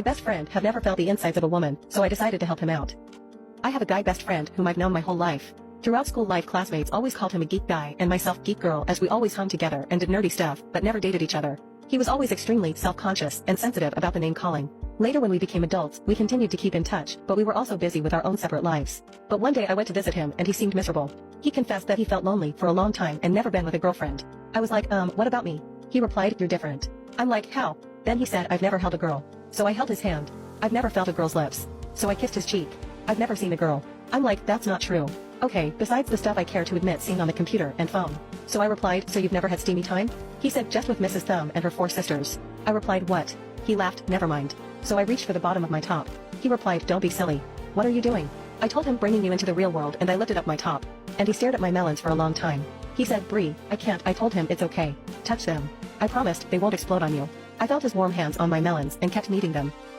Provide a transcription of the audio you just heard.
My best friend have never felt the insides of a woman, so I decided to help him out. I have a guy best friend whom I've known my whole life. Throughout school life, classmates always called him a geek guy and myself geek girl, as we always hung together and did nerdy stuff, but never dated each other. He was always extremely self-conscious and sensitive about the name calling. Later when we became adults, we continued to keep in touch, but we were also busy with our own separate lives. But one day I went to visit him and he seemed miserable. He confessed that he felt lonely for a long time and never been with a girlfriend. I was like, what about me? He replied, you're different. I'm like, how? Then he said, I've never held a girl. So I held his hand. I've never felt a girl's lips. So I kissed his cheek. I've never seen a girl. I'm like, that's not true. Okay, besides the stuff I care to admit seeing on the computer and phone. So I replied, so you've never had steamy time? He said, just with Mrs. Thumb and her 4 sisters. I replied, what? He laughed, never mind. So I reached for the bottom of my top. He replied, don't be silly. What are you doing? I told him, bringing you into the real world, and I lifted up my top. And he stared at my melons for a long time. He said, Bree, I can't. I told him, it's okay. Touch them. I promised they won't explode on you. I felt his warm hands on my melons and kept kneading them.